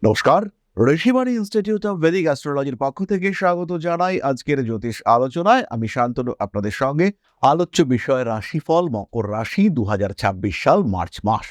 নমস্কার, Rishibani institute of Vedic অ্যাস্ট্রোলজির পক্ষ থেকে স্বাগত জানাই আজকের জ্যোতিষ আলোচনায়। আমি শান্তনু আপনাদের সঙ্গে। আলোচ্য বিষয় রাশিফল মকর রাশি 2026 সাল মার্চ মাস।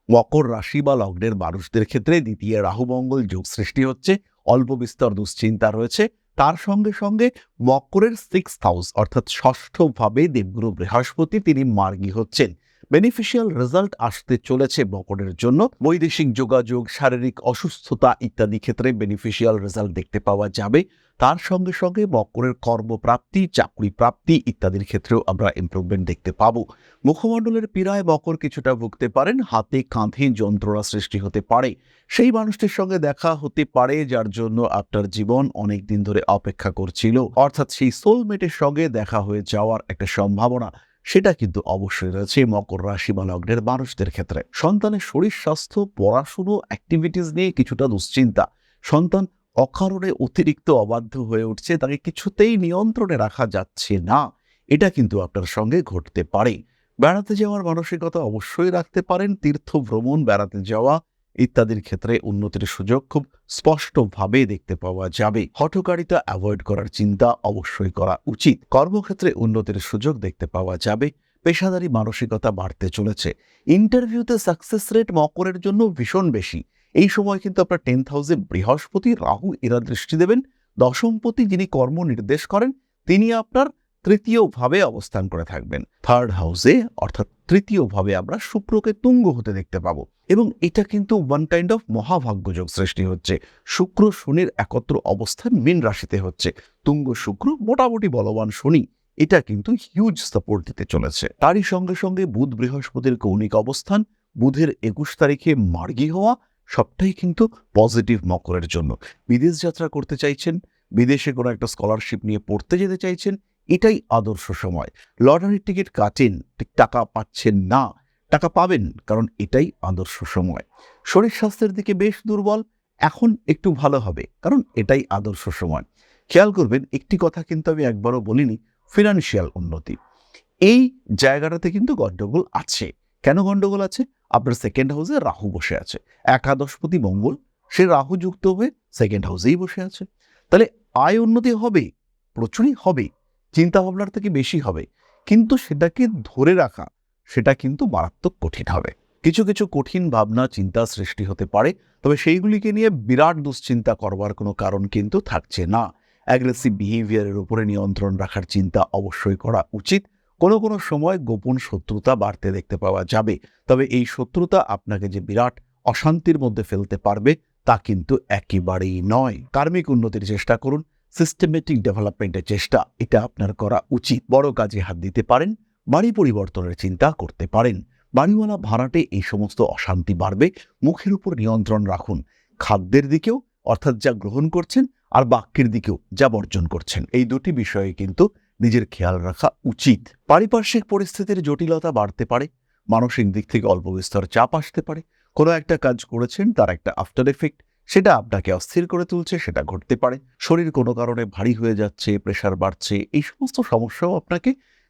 মকর রাশি বা লগ্নের মানুষদের ক্ষেত্রে দ্বিতীয় রাহু মঙ্গল যোগ সৃষ্টি হচ্ছে। অল্প বিস্তর দুশ্চিন্তা রয়েছে। তার সঙ্গে সঙ্গে মকরের 6th হাউস অর্থাৎ ষষ্ঠ ভাবে দেবগুরু বৃহস্পতি তিনি মার্গী হচ্ছেন। বেনিফিশিয়াল রেজাল্ট আসতে চলেছে মকরের জন্য। বৈদেশিক যোগাযোগ, শারীরিক অসুস্থতা ইত্যাদি ক্ষেত্রে বেনিফিশিয়াল রেজাল্ট দেখতে পাওয়া যাবে। তার সঙ্গে সঙ্গে মকরের কর্মপ্রাপ্তি, চাকরি প্রাপ্তি ইত্যাদির ক্ষেত্রেও আমরা ইমপ্রুভমেন্ট দেখতে পাবো। মুখমণ্ডলের পীড়ায় মকর কিছুটা ভুগতে পারেন। হাতে কাঁধে যন্ত্রণা সৃষ্টি হতে পারে। সেই মানুষটির সঙ্গে দেখা হতে পারে যার জন্য আপনার জীবন অনেক দিন ধরে অপেক্ষা করছিল, অর্থাৎ সেই সোলমেটের সঙ্গে দেখা হয়ে যাওয়ার একটা সম্ভাবনা সেটা কিন্তু অবশ্যই রয়েছে মকর রাশি বা লগ্নের মানুষদের ক্ষেত্রে। সন্তানের শরীর স্বাস্থ্য, পড়াশুনো, অ্যাক্টিভিটিস নিয়ে কিছুটা দুশ্চিন্তা। সন্তান অকারণে অতিরিক্ত অবাধ্য হয়ে উঠছে, তাকে কিছুতেই নিয়ন্ত্রণে রাখা যাচ্ছে না, এটা কিন্তু আপনার সঙ্গে ঘটতে পারে। বেড়াতে যাওয়ার মানসিকতা অবশ্যই রাখতে পারেন। তীর্থ ভ্রমণ, বেড়াতে যাওয়া ইত্যাদির ক্ষেত্রে উন্নতির সুযোগ খুব স্পষ্টভাবে দেখতে পাওয়া যাবে। হঠকারিতা অ্যাভয়েড করার চিন্তা অবশ্যই করা উচিত। কর্মক্ষেত্রে উন্নতির সুযোগ দেখতে পাওয়া যাবে। পেশাদারি মানসিকতা বাড়তে চলেছে। ইন্টারভিউতে সাকসেস রেট মকরের জন্য ভীষণ বেশি। এই সময় কিন্তু আপনার 10th হাউসে বৃহস্পতি, রাহু এরা দৃষ্টি দেবেন। দশমপতি যিনি কর্ম নির্দেশ করেন তিনি আপনার তৃতীয় ভাবে অবস্থান করে থাকবেন। থার্ড হাউসে অর্থাৎ তৃতীয় ভাবে আমরা শুক্রকে তুঙ্গ হতে দেখতে পাবো, এবং এটা কিন্তু ওয়ান কাইন্ড অফ মহাভাগ্যযোগ সৃষ্টি হচ্ছে। শুক্র শনির একত্র অবস্থান মীন রাশিতে হচ্ছে। তুঙ্গ শুক্র, মোটামুটি বলবান শনি, এটা কিন্তু হিউজ সাপোর্ট দিতে চলেছে। তারই সঙ্গে সঙ্গে বুধ বৃহস্পতির কৌণিক অবস্থান, বুধের 21 তারিখে মার্গী হওয়া, সবটাই কিন্তু পজিটিভ মকরের জন্য। বিদেশ যাত্রা করতে চাইছেন, বিদেশে কোনো একটা স্কলারশিপ নিয়ে পড়তে যেতে চাইছেন, এটাই আদর্শ সময়। লটারির টিকিট কাটেন, টাকা পাচ্ছেন না, টাকা পাবেন, কারণ এটাই আদর্শ সময়। শরীর স্বাস্থ্যের দিকে বেশ দুর্বল, এখন একটু ভালো হবে, কারণ এটাই আদর্শ সময়। খেয়াল করবেন, একটি কথা কিন্তু আমি একবারও বলিনি, ফিনান্সিয়াল উন্নতি এই জায়গাটাতে কিন্তু গন্ডগোল আছে। কেন গন্ডগোল আছে? আপনার 2nd হাউসে রাহু বসে আছে। একাদশপতি মঙ্গল, সে রাহু যুক্ত হয়ে 2nd হাউসেই বসে আছে। তাহলে আয় উন্নতি হবে, প্রচুরই হবে, চিন্তা ভাবনার থেকে বেশি হবে, কিন্তু সেটাকে ধরে রাখা সেটা কিন্তু মারাত্মক কঠিন হবে। কিছু কিছু কঠিন ভাবনা চিন্তা সৃষ্টি হতে পারে, তবে সেইগুলিকে নিয়ে বিরাট দুশ্চিন্তা করবার কোনো কারণ কিন্তু থাকছে না। অ্যাগ্রেসিভ বিহেভিয়ারের উপরে নিয়ন্ত্রণ রাখার চিন্তা অবশ্যই করা উচিত। কোনো কোনো সময় গোপন শত্রুতা বাড়তে দেখতে পাওয়া যাবে, তবে এই শত্রুতা আপনাকে যে বিরাট অশান্তির মধ্যে ফেলতে পারবে তা কিন্তু একেবারেই নয়। কার্মিক উন্নতির চেষ্টা করুন, সিস্টেমেটিক ডেভেলপমেন্টের চেষ্টা এটা আপনার করা উচিত। বড় কাজে হাত দিতে পারেন, বাড়ি পরিবর্তনের চিন্তা করতে পারেন। বাড়িওয়ালা ভাড়াটে এই সমস্ত অশান্তি বাড়বে। মুখের উপর নিয়ন্ত্রণ রাখুন। খাদ্যের দিকেও অর্থাৎ যা গ্রহণ করছেন, আর বাক্যের দিকেও যা বর্জন করছেন, এই দুটি বিষয়ে কিন্তু নিজের খেয়াল রাখা উচিত। পারিপার্শ্বিক পরিস্থিতির জটিলতা বাড়তে পারে। মানসিক দিক থেকে অল্প বিস্তর চাপ আসতে পারে। কোনো একটা কাজ করেছেন, তার একটা আফটার এফেক্ট সেটা আপনাকে অস্থির করে তুলছে, সেটা ঘটতে পারে। শরীর কোনো কারণে ভারী হয়ে যাচ্ছে, প্রেশার বাড়ছে, এই সমস্ত সমস্যাও আপনাকে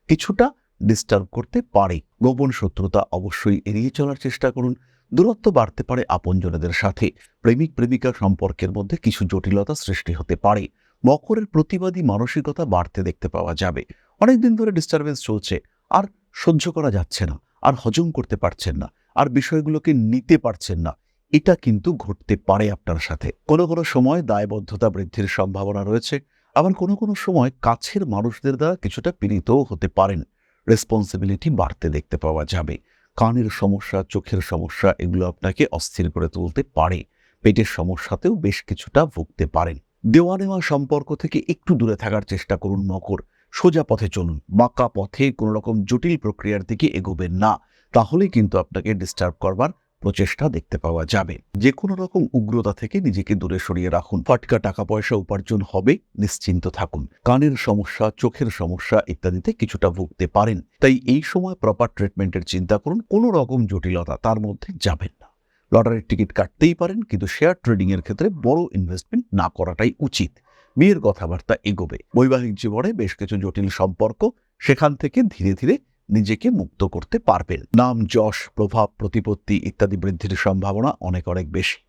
কিছুটা ডিস্টার্ব করতে পারে। গোপন শত্রুতা অবশ্যই এড়িয়ে চলার চেষ্টা করুন। দূরত্ব বাড়তে পারে আপনজনদের সাথে। প্রেমিক প্রেমিকা সম্পর্কের মধ্যে কিছু জটিলতা সৃষ্টি হতে পারে। মকরের প্রতিবাদী মানসিকতা বাড়তে দেখতে পাওয়া যাবে। অনেকদিন ধরে ডিস্টারবেন্স চলছে, আর সহ্য করা যাচ্ছে না, আর হজম করতে পারছেন না, আর বিষয়গুলোকে নিতে পারছেন না, এটা কিন্তু ঘটতে পারে আপনার সাথে। কোনো কোনো সময় দায়বদ্ধতা বৃদ্ধির সম্ভাবনা রয়েছে, আবার কোনো কোনো সময় কাছের মানুষদের দ্বারা কিছুটা পীড়িতও হতে পারেন। রেসপন্সিবিলিটি বাড়তে দেখতে পাওয়া যাবে। কানের সমস্যা, চোখের সমস্যা এগুলো আপনাকে অস্থির করে তুলতে পারে। পেটের সমস্যাতেও বেশ কিছুটা ভুগতে পারেন। দেওয়া নেওয়া সম্পর্ক থেকে একটু দূরে থাকার চেষ্টা করুন মকর। সোজা পথে চলুন, বাঁকা পথে কোনো রকম জটিল প্রক্রিয়ার দিকে এগোবেন না, তাহলে কিন্তু আপনাকে ডিস্টার্ব করবার প্রচেষ্টা দেখতে পাওয়া যাবে। যে কোনো রকম উগ্রতা থেকে নিজেকে দূরে সরিয়ে রাখুন। ফটকা টাকা পয়সা উপার্জন হবে, নিশ্চিন্ত থাকুন। কানের সমস্যা, চোখের সমস্যা ইত্যাদিতে কিছুটা ভুগতে পারেন, তাই এই সময় প্রপার ট্রিটমেন্টের চিন্তা করুন। কোনো রকম জটিলতা তার মধ্যে যাবেন না। লটারির টিকিট কাটতেই পারেন, কিন্তু শেয়ার ট্রেডিং এর ক্ষেত্রে বড় ইনভেস্টমেন্ট না করাটাই উচিত। বিয়ের কথাবার্তা এগোবে। বৈবাহিক জীবনে বেশ কিছু জটিল সম্পর্ক, সেখান থেকে ধীরে ধীরে নিজেকে মুক্ত করতে পারবেন। নাম, যশ, প্রভাব, প্রতিপত্তি ইত্যাদি বৃদ্ধির সম্ভাবনা অনেক অনেক বেশি।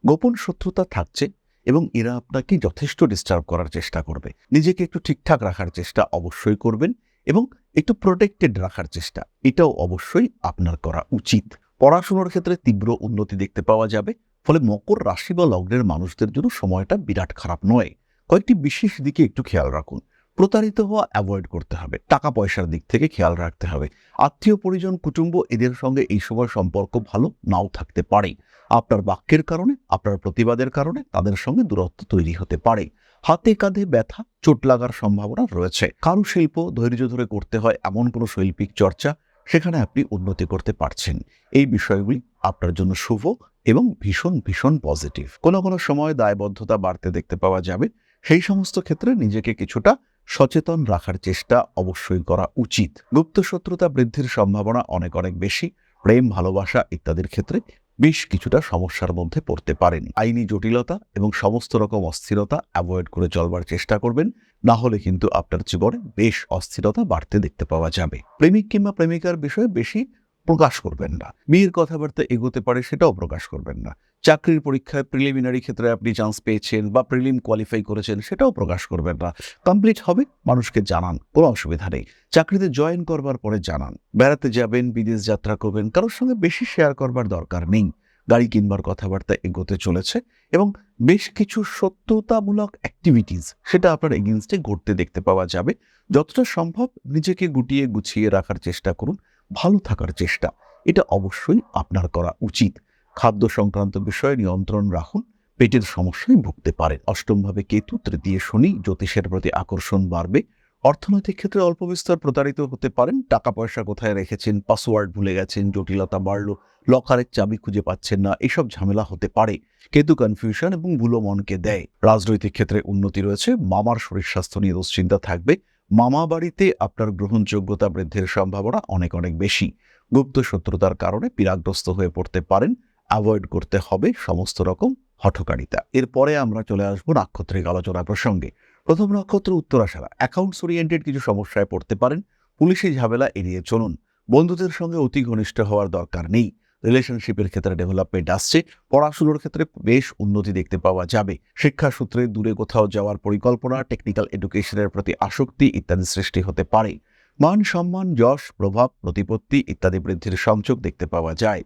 গোপন শত্রুতা থাকছে এবং এরা আপনাকে যথেষ্ট ডিস্টার্ব করার চেষ্টা করবে। নিজেকে একটু ঠিকঠাক রাখার চেষ্টা অবশ্যই করবেন এবং একটু প্রোটেক্টেড রাখার চেষ্টা এটাও অবশ্যই আপনার করা উচিত। পড়াশোনার ক্ষেত্রে তীব্র উন্নতি দেখতে পাওয়া যাবে, ফলে মকর রাশি বা লগ্নের মানুষদের জন্য সময়টা বিরাট খারাপ নয়। কয়েকটি বিশেষ দিকে একটু খেয়াল রাখুন। প্রতারিত হওয়া অ্যাভয়েড করতে হবে, টাকা পয়সার দিক থেকে খেয়াল রাখতে হবে। আত্মীয় পরিজন কুটুম্ব এদের সঙ্গে এই সময় সম্পর্ক ভালো নাও থাকতে পারে। আপনার বাক্যের কারণে, আপনার প্রতিবাদের কারণে তাদের সঙ্গে দূরত্ব তৈরি হতে পারে। হাতে কাঁধে ব্যথা, চোট লাগার সম্ভাবনা রয়েছে। কারুশিল্প ধৈর্য ধরে করতে হয় এমন কোনো শৈল্পিক চর্চা, সেখানে আপনি উন্নতি করতে পারছেন। এই বিষয়গুলি আপনার জন্য শুভ এবং ভীষণ ভীষণ পজিটিভ। কোনো কোনো সময় দায়বদ্ধতা বাড়তে দেখতে পাওয়া যাবে, সেই সমস্ত ক্ষেত্রে নিজেকে কিছুটা সচেতন রাখার চেষ্টা অবশ্যই করা উচিত। গুপ্ত শত্রুতা বৃদ্ধির সম্ভাবনা অনেক অনেক বেশি। প্রেম, ভালোবাসা ইত্যাদির ক্ষেত্রে বেশ কিছুটা সমস্যার মধ্যে পড়তে পারেন। আইনি জটিলতা এবং সমস্ত রকম অস্থিরতা অ্যাভয়েড করে চলবার চেষ্টা করবেন, না হলে কিন্তু আপনার জীবনে বেশ অস্থিরতা বাড়তে দেখতে পাওয়া যাবে। প্রেমিক কিংবা প্রেমিকার বিষয়ে বেশি প্রকাশ করবেন না। বিয়ের কথাবার্তা এগোতে পারে সেটাও প্রকাশ করবেন না। চাকরির পরীক্ষায় প্রিলিমিনারি ক্ষেত্রে আপনি চান্স পেয়েছেন বা প্রিলিম কোয়ালিফাই করেছেন সেটাও প্রকাশ করবেন না। কমপ্লিট হবে, মানুষকে জানান, কোনো অসুবিধা নেই। চাকরিতে জয়েন করবার পরে জানান। বেড়াতে যাবেন, বিদেশ যাত্রা করবেন, কারোর সঙ্গে বেশি শেয়ার করবার দরকার নেই। গাড়ি কিনবার কথাবার্তা এগোতে চলেছে এবং বেশ কিছু সত্যতামূলক অ্যাক্টিভিটিস সেটা আপনার এগেইনস্টে ঘটতে দেখতে পাওয়া যাবে। যতটা সম্ভব নিজেকে গুটিয়ে গুছিয়ে রাখার চেষ্টা করুন, ভালো থাকার চেষ্টা এটা অবশ্যই আপনার করা উচিত। খাদ্য সংক্রান্ত বিষয়ে নিয়ন্ত্রণ রাখুন, পেটের সমস্যায় ভুগতে পারেন। অষ্টমভাবে কেতু, তৃতীয় শনি, জ্যোতিষের প্রতি আকর্ষণ বাড়বে। অর্থনৈতিক ক্ষেত্রে অল্প বিস্তর প্রতারিত হতে পারেন। টাকা পয়সা কোথায় রেখেছেন, পাসওয়ার্ড ভুলে গেছেন, জটিলতা বাড়লো, লকারের চাবি খুঁজে পাচ্ছেন না, এসব ঝামেলা হতে পারে। কেতু কনফিউশন এবং ভুলো মনকে দেয়। রাজনৈতিক ক্ষেত্রে উন্নতি রয়েছে। মামার শরীর স্বাস্থ্য নিয়ে দুশ্চিন্তা থাকবে। মামা বাড়িতে আপনার গ্রহণযোগ্যতা বৃদ্ধির সম্ভাবনা অনেক অনেক বেশি। গুপ্ত শত্রুতার কারণে পীড়াগ্রস্ত হয়ে পড়তে পারেন, অ্যাভয়েড করতে হবে সমস্ত রকম হঠকারিতা। এরপরে আমরা চলে আসবো নাক্ষত্রিক আলোচনা প্রসঙ্গে। প্রথম নক্ষত্র উত্তরাষাঢ়া। অ্যাকাউন্টস ওরিয়েন্টেড কিছু সমস্যায় পড়তে পারেন, পুলিশি ঝামেলা এড়িয়ে চলুন। বন্ধুদের সঙ্গে অতি ঘনিষ্ঠ হওয়ার দরকার নেই। রিলেশনশিপের ক্ষেত্রে ডেভেলপমেন্ট আসছে। পড়াশুনোর ক্ষেত্রে বেশ উন্নতি দেখতে পাওয়া যাবে। শিক্ষা সূত্রে দূরে কোথাও যাওয়ার পরিকল্পনা, টেকনিক্যাল এডুকেশনের প্রতি আসক্তি ইত্যাদি সৃষ্টি হতে পারে। মান সম্মান, যশ, প্রভাব, প্রতিপত্তি ইত্যাদি বৃদ্ধির সংযোগ দেখতে পাওয়া যায়।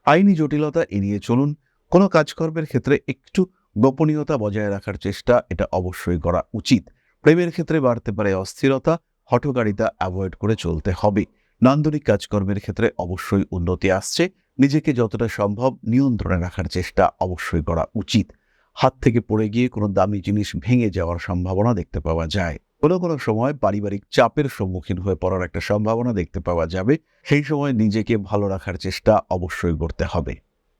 আইনি জটিলতা এড়িয়ে চলুন। কোনো কাজকর্মের ক্ষেত্রে একটু গোপনীয়তা বজায় রাখার চেষ্টা এটা অবশ্যই করা উচিত। প্রেমের ক্ষেত্রে বাড়তে পারে অস্থিরতা, হঠকারিতা অ্যাভয়েড করে চলতে হবে। নান্দনিক কাজকর্মের ক্ষেত্রে অবশ্যই উন্নতি আসছে। নিজেকে যতটা সম্ভব নিয়ন্ত্রণে রাখার চেষ্টা অবশ্যই করা উচিত। হাত থেকে পড়ে গিয়ে কোনো দামি জিনিস ভেঙে যাওয়ার সম্ভাবনা দেখতে পাওয়া যায়। কোনো কোনো সময় পারিবারিক চাপের সম্মুখীন হয়ে পড়ার একটা সম্ভাবনা দেখতে পাওয়া যাবে। সেই সময় নিজেকে ভালো রাখার চেষ্টা অবশ্যই করতে হবে।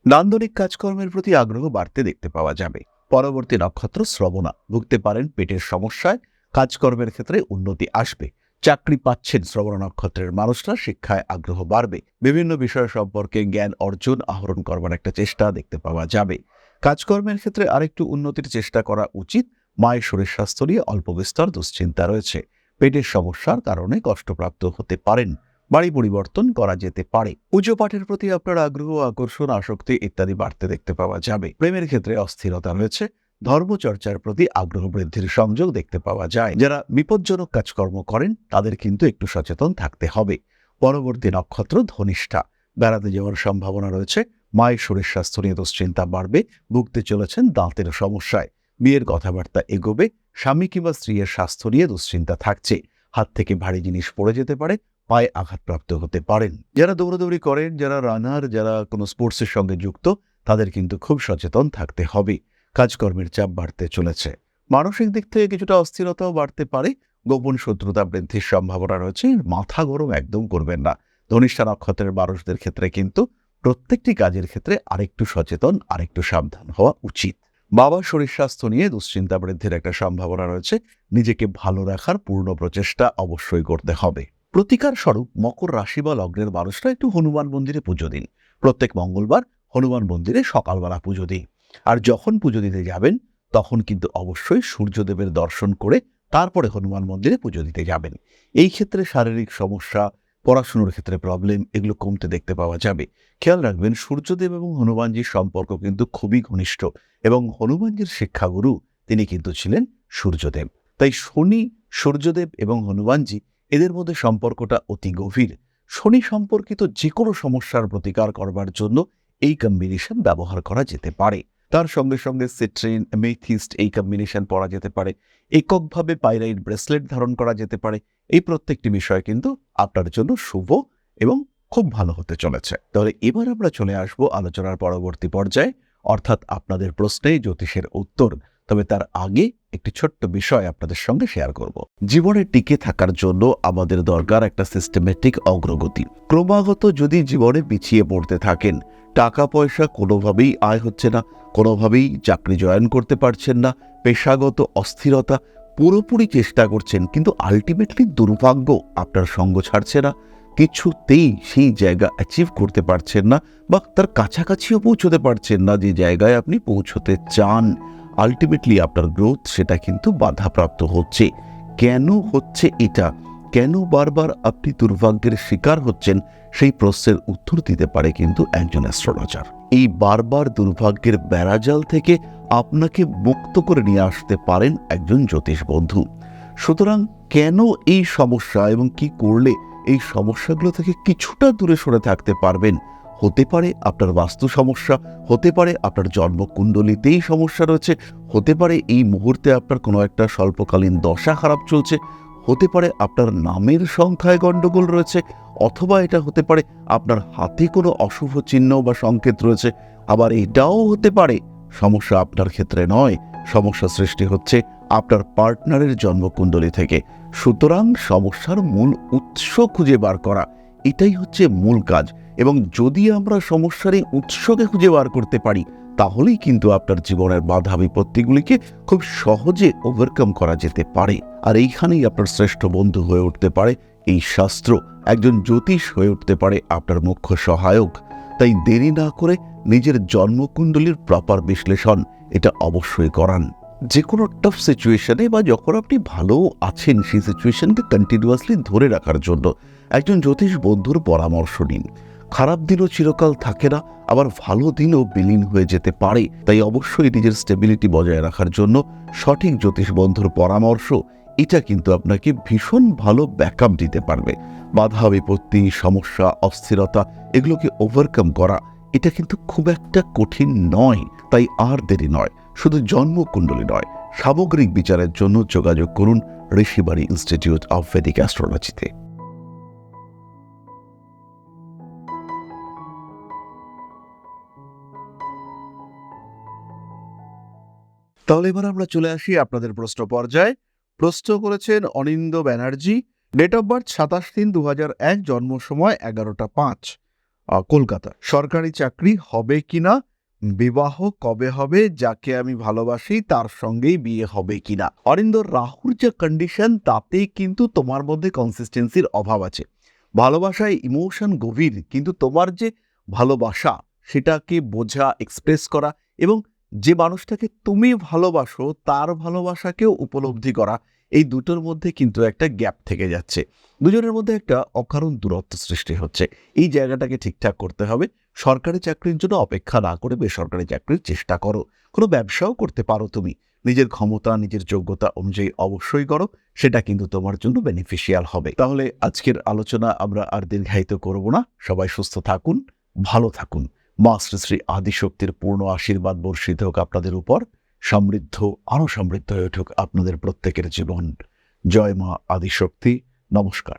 নান্দনিক কাজকর্মের প্রতি আগ্রহ বাড়তে দেখতে পাওয়া যাবে। পরবর্তী নক্ষত্র শ্রবণা। ভুগতে পারেন পেটের সমস্যায়। কাজকর্মের ক্ষেত্রে উন্নতি আসবে। চাকরি পাচ্ছেন শ্রবণ নক্ষত্রের মানুষরা, শিক্ষায় আগ্রহ বাড়বে। বিভিন্ন বিষয় সম্পর্কে জ্ঞান অর্জন, আহরণ করবার একটা চেষ্টা দেখতে পাওয়া যাবে। কাজকর্মের ক্ষেত্রে আরেকটু উন্নতির চেষ্টা করা উচিত। মায়ের শরীর স্বাস্থ্য নিয়ে অল্প বিস্তর দুশ্চিন্তা রয়েছে। পেটের সমস্যার কারণে কষ্টপ্রাপ্ত হতে পারেন। বাড়ি পরিবর্তন করা যেতে পারে। পুজো পাঠের প্রতি আপনার আগ্রহ, আকর্ষণ, আসক্তি ইত্যাদি বাড়তে দেখতে পাওয়া যাবে। প্রেমের ক্ষেত্রে অস্থিরতা রয়েছে। ধর্মচর্চার প্রতি আগ্রহ বৃদ্ধির সংযোগ দেখতে পাওয়া যায়। যারা বিপজ্জনক কাজকর্ম করেন তাদের কিন্তু একটু সচেতন থাকতে হবে। পরবর্তী নক্ষত্র ধনিষ্ঠা। বেড়াতে যাওয়ার সম্ভাবনা রয়েছে। মায়ের শরীর স্বাস্থ্য নিয়ে দুশ্চিন্তা বাড়বে। ভুগতে চলেছেন দাঁতের সমস্যায়। বিয়ের কথাবার্তা এগোবে। স্বামী কিংবা স্ত্রীর স্বাস্থ্য নিয়ে দুশ্চিন্তা থাকছে। হাত থেকে ভারী জিনিস পড়ে যেতে পারে, পায়ে আঘাতপ্রাপ্ত হতে পারেন। যারা দৌড়াদৌড়ি করেন, যারা রানার, যারা কোনো স্পোর্টসের সঙ্গে যুক্ত, তাদের কিন্তু খুব সচেতন থাকতে হবে। কাজকর্মের চাপ বাড়তে চলেছে। মানসিক দিক থেকে কিছুটা অস্থিরতাও বাড়তে পারে। গোপন শত্রুতা বৃদ্ধির সম্ভাবনা রয়েছে। মাথা গরম একদম করবেন না। ধনিষ্ঠা নক্ষত্রের মানুষদের ক্ষেত্রে কিন্তু প্রত্যেকটি কাজের ক্ষেত্রে আরেকটু সচেতন, আরেকটু সাবধান হওয়া উচিত। বাবার শরীর স্বাস্থ্য নিয়ে দুশ্চিন্তা বৃদ্ধির একটা সম্ভাবনা রয়েছে। নিজেকে ভালো রাখার পূর্ণ প্রচেষ্টা অবশ্যই করতে হবে। প্রতিকার স্বরূপ মকর রাশি বা লগ্নের মানুষরা একটু হনুমান মন্দিরে পুজো দিন। প্রত্যেক মঙ্গলবার হনুমান মন্দিরে সকালবেলা পুজো দিন। আর যখন পুজো দিতে যাবেন তখন কিন্তু অবশ্যই সূর্যদেবের দর্শন করে তারপরে হনুমান মন্দিরে পুজো দিতে যাবেন। এই ক্ষেত্রে শারীরিক সমস্যা, পড়াশুনোর ক্ষেত্রে প্রবলেম, এগুলো কমতে দেখতে পাওয়া যাবে। খেয়াল রাখবেন সূর্যদেব এবং হনুমানজির সম্পর্ক কিন্তু খুবই ঘনিষ্ঠ এবং হনুমানজির শিক্ষাগুরু তিনি কিন্তু ছিলেন সূর্যদেব। তাই শনি, সূর্যদেব এবং হনুমানজি এদের মধ্যে সম্পর্কটা অতি গভীর। শনি সম্পর্কিত যে কোনো সমস্যার প্রতিকার করবার জন্য এই কম্বিনেশন ব্যবহার করা যেতে পারে। তার সঙ্গে সঙ্গে সিট্রিন, অ্যামেথিস্ট এই কম্বিনেশন পরা যেতে পারে। এককভাবে পাইরাইট ব্রেসলেট ধারণ করা যেতে পারে। এই প্রত্যেকটি বিষয় কিন্তু আপনার জন্য শুভ এবং খুব ভালো হতে চলেছে। তাহলে এবার আমরা চলে আসব আলোচনার পরবর্তী পর্যায়ে, অর্থাৎ আপনাদের প্রশ্নে জ্যোতিষের উত্তর। তবে তার আগে একটি ছোট্ট বিষয় আপনাদের সঙ্গে শেয়ার করব। জীবনে টিকে থাকার জন্য আমাদের দরকার একটা সিস্টেমেটিক অগ্রগতি। ক্রমাগত যদি জীবনে পিছিয়ে পড়তে থাকেন, টাকা পয়সা কোনোভাবেই আয় হচ্ছে না, কোনোভাবেই চাকরি জয়েন করতে পারছেন না, পেশাগত অস্থিরতা, পুরোপুরি চেষ্টা করছেন কিন্তু আলটিমেটলি দুর্ভাগ্য আপনার সঙ্গ ছাড়ছে না, কিছুতেই সেই জায়গা অ্যাচিভ করতে পারছেন না বা তার কাছাকাছিও পৌঁছতে পারছেন না যে জায়গায় আপনি পৌঁছতে চান, আলটিমেটলি আপনার গ্রোথ সেটা কিন্তু বাধাপ্রাপ্ত হচ্ছে। কেন হচ্ছে এটা, কেন বারবার আপনি দুর্ভাগ্যের শিকার হচ্ছেন, সেই প্রশ্নের উত্তর দিতে পারে কিন্তু একজন অ্যাস্ট্রোলজার। এই বারবার দুর্ভাগ্যের বেড়াজাল থেকে আপনাকে মুক্ত করে নিয়ে আসতে পারেন একজন জ্যোতিষ বন্ধু। সুতরাং কেন এই সমস্যা এবং কি করলে এই সমস্যাগুলো থেকে কিছুটা দূরে সরে থাকতে পারবেন? হতে পারে আপনার বাস্তু সমস্যা, হতে পারে আপনার জন্মকুণ্ডলিতেই সমস্যা রয়েছে, হতে পারে এই মুহূর্তে আপনার কোনো একটা স্বল্পকালীন দশা খারাপ চলছে, হতে পারে আপনার নামের সংখ্যায় গণ্ডগোল রয়েছে, অথবা এটা হতে পারে আপনার হাতে কোনো অশুভ চিহ্ন বা সংকেত রয়েছে। আবার এটাও হতে পারে সমস্যা আপনার ক্ষেত্রে নয়, সমস্যা সৃষ্টি হচ্ছে আপনার পার্টনারের জন্মকুণ্ডলী থেকে। সুতরাং সমস্যার মূল উৎস খুঁজে বার করা, এটাই হচ্ছে মূল কাজ। এবং যদি আমরা সমস্যার এই উৎসকে খুঁজে বার করতে পারি, তাহলেই কিন্তু আপনার জীবনের বাধা বিপত্তিগুলিকে খুব সহজে ওভারকাম করা যেতে পারে। আর এইখানেই আপনার শ্রেষ্ঠ বন্ধু হয়ে উঠতে পারে এই শাস্ত্র, একজন জ্যোতিষ হয়ে উঠতে পারে আপনার মুখ্য সহায়ক। তাই দেরি না করে নিজের জন্মকুণ্ডলীর প্রপার বিশ্লেষণ এটা অবশ্যই করান। যে কোনো টাফ সিচুয়েশনে বা যখন আপনি ভালো আছেন সেই সিচুয়েশনকে কন্টিনিউয়াসলি ধরে রাখার জন্য একজন জ্যোতিষ বন্ধুর পরামর্শ নিন। খারাপ দিনও চিরকাল থাকে না, আবার ভালো দিনও বিলীন হয়ে যেতে পারে। তাই অবশ্যই নিজের স্টেবিলিটি বজায় রাখার জন্য সঠিক জ্যোতিষ বন্ধুর পরামর্শ এটা কিন্তু আপনাকে ভীষণ ভালো ব্যাকআপ দিতে পারবে। বাধা বিপত্তি, সমস্যা, অস্থিরতা এগুলোকে ওভারকাম করা এটা কিন্তু খুব একটা কঠিন নয়। তাই আর দেরি নয়, শুধু জন্মকুণ্ডলী নয়, সামগ্রিক বিচারের জন্য যোগাযোগ করুন ঋষিবাড়ি ইনস্টিটিউট অফ ভেদিক অ্যাস্ট্রোলজিতে। তাহলে এবার আমরা চলে আসি আপনাদের প্রশ্ন পর্যায়ে। প্রশ্ন করেছেন অনিন্দ ব্যানার্জি, ডেট অফ বার্থ 27/3/2001, জন্ম সময় 11টা 5, কলকাতা। সরকারি চাকরি হবে কিনা, বিবাহ কবে হবে, যাকে আমি ভালোবাসি তার সঙ্গেই বিয়ে হবে কিনা। অরিন্দ, রাহুর যে কন্ডিশন তাতে কিন্তু তোমার মধ্যে কনসিস্টেন্সির অভাব আছে। ভালোবাসায় ইমোশন গভীর, কিন্তু তোমার যে ভালোবাসা সেটাকে বোঝা, এক্সপ্রেস করা এবং যে মানুষটাকে তুমি ভালোবাসো তার ভালোবাসাকেও উপলব্ধি করা, এই দুটোর মধ্যে কিন্তু একটা গ্যাপ থেকে যাচ্ছে। দুজনের মধ্যে একটা অকারণ দূরত্ব সৃষ্টি হচ্ছে। এই জায়গাটাকে ঠিকঠাক করতে হবে। সরকারি চাকরির জন্য অপেক্ষা না করে বেসরকারি চাকরির চেষ্টা করো। কোনো ব্যবসাও করতে পারো তুমি, নিজের ক্ষমতা, নিজের যোগ্যতা অনুযায়ী অবশ্যই করো, সেটা কিন্তু তোমার জন্য বেনিফিশিয়াল হবে। তাহলে আজকের আলোচনা আমরা আর দীর্ঘায়িত করব না। সবাই সুস্থ থাকুন, ভালো থাকুন। মা শ্রী শ্রী আদিশক্তির পূর্ণ আশীর্বাদ বর্ষিত হোক আপনাদের উপর। সমৃদ্ধ, আরো সমৃদ্ধ হয়ে উঠুক আপনাদের প্রত্যেকের জীবন। জয় মা আদিশক্তি। নমস্কার।